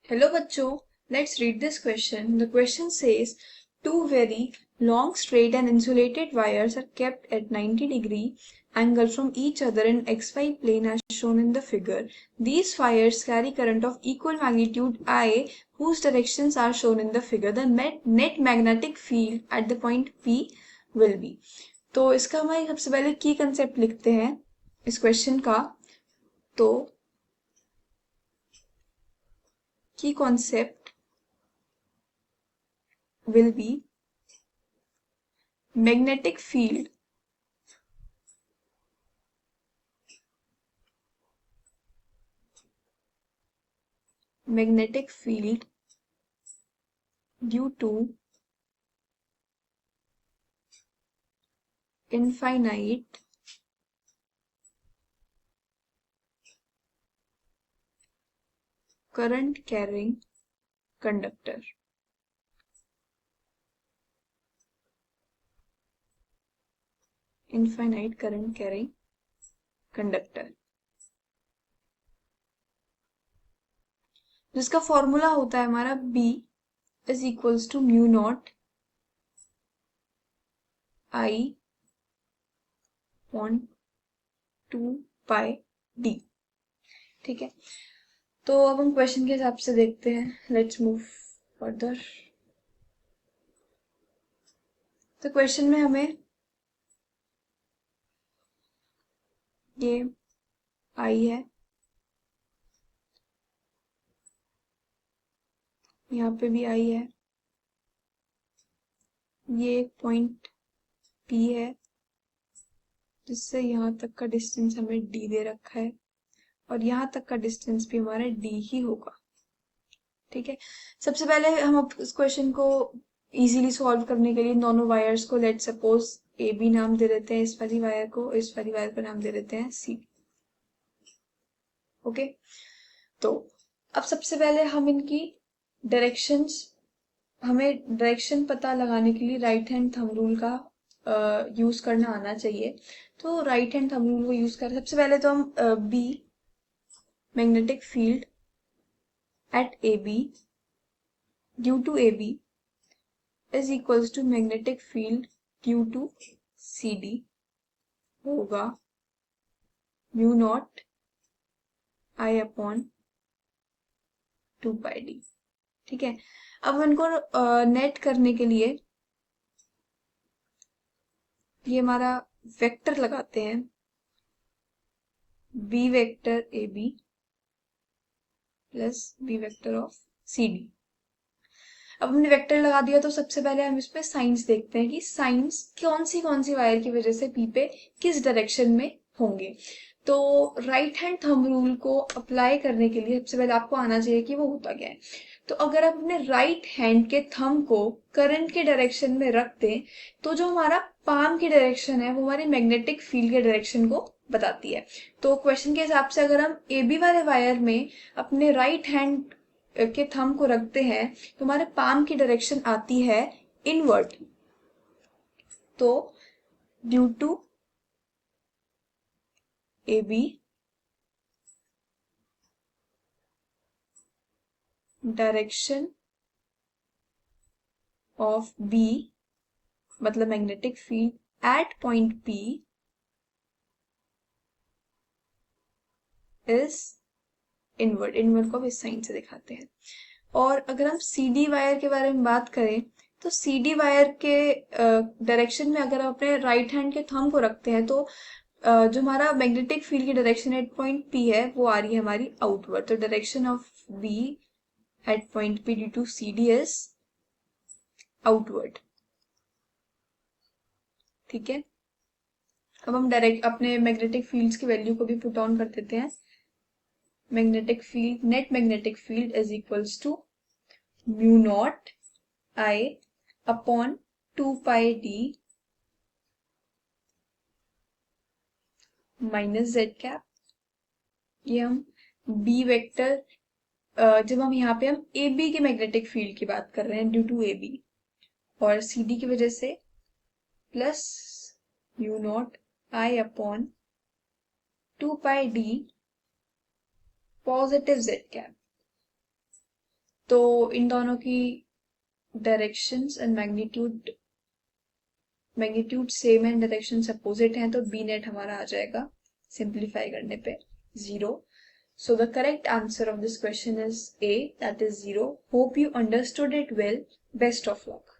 Hello bachcho, let's read this question. The question says, two very long straight and insulated wires are kept at 90-degree angle from each other in xy plane as shown in the figure. These wires carry current of equal magnitude I whose directions are shown in the figure. The net magnetic field at the point P will be. तो इसका हम सबसे पहले की concept लिखते हैं इस question का. तो key concept will be magnetic field due to infinite current carrying conductor. Infinite current carrying conductor. जिसका फॉर्मूला होता है हमारा B is equals to mu naught I upon 2 pi D. ठीक है, तो अब हम क्वेश्चन के हिसाब से देखते हैं. Let's move further. तो क्वेश्चन में हमें ये I है, यहाँ पे भी I है, ये एक पॉइंट P है जिससे यहाँ तक का डिस्टेंस हमें D दे रखा है और यहाँ तक का डिस्टेंस भी हमारा D ही होगा. ठीक है, सबसे पहले हम अब इस क्वेश्चन को इजीली सॉल्व करने के लिए दोनों वायर्स को लेट सपोज ए बी नाम दे देते हैं. इस वाली वायर को नाम दे देते हैं सी. ओके, तो अब सबसे पहले हम इनकी हमें डायरेक्शन पता लगाने के लिए राइट हैंड थंब रूल का यूज करना आना चाहिए. तो राइट हैंड थंब रूल को यूज कर सबसे पहले तो हम B magnetic field at AB due to AB is equals to magnetic field due to CD होगा mu naught I upon 2 pi D. ठीक है, अब इनको नेट करने के लिए ये हमारा वेक्टर लगाते हैं B vector AB plus B vector of CD. अब हमने वेक्टर लगा दिया तो सबसे पहले हम इस पे साइंस देखते हैं कि साइंस कौन सी वायर की वजह से P पे किस डायरेक्शन में होंगे. तो राइट हैंड थंब रूल को अप्लाई करने के लिए सबसे पहले आपको आना चाहिए कि वो होता क्या है. तो अगर आप अपने राइट हैंड के थंब को करंट के डायरेक्शन में रख दें तो जो हमारा पाम की डायरेक्शन है वो हमारी मैग्नेटिक फील्ड के डायरेक्शन को बताती है. तो क्वेश्चन के हिसाब से अगर हम ए बी वाले वायर में अपने राइट हैंड के थंब को रखते हैं तो हमारे पाम की डायरेक्शन आती है इनवर्ट. तो due to A B direction of B मतलब magnetic field at point P is invert को इस साइन से दिखाते हैं. और अगर हम CD वायर के बारे में बात करें तो CD वायर के डायरेक्शन में अगर हम अपने राइट हैंड के थंब को रखते हैं तो जो हमारा मैग्नेटिक फील्ड की डायरेक्शन एट पॉइंट P है वो आ रही है हमारी आउटवर्ड. तो direction of B at point P due to CD is outward. ठीक है, अब हम डायरेक्ट अपने मैग्नेटिक फील्ड्स की वैल्यू को भी पुट ऑन कर देते हैं. Magnetic field net magnetic field is equals to mu naught I upon 2 pi D minus z cap. ये हम B वेक्टर जब हम यहाँ पे हम AB के मैग्नेटिक फील्ड की बात कर रहे हैं ड्यू टू AB और CD की वजह से plus mu naught I upon 2 pi D positive z cap. तो इन दोनों की directions and magnitude same and directions opposite हैं, तो बी नेट हमारा आ जाएगा सिंप्लीफाई करने पे 0. So the correct answer of this question is A, that is 0. Hope you understood it well. Best of luck.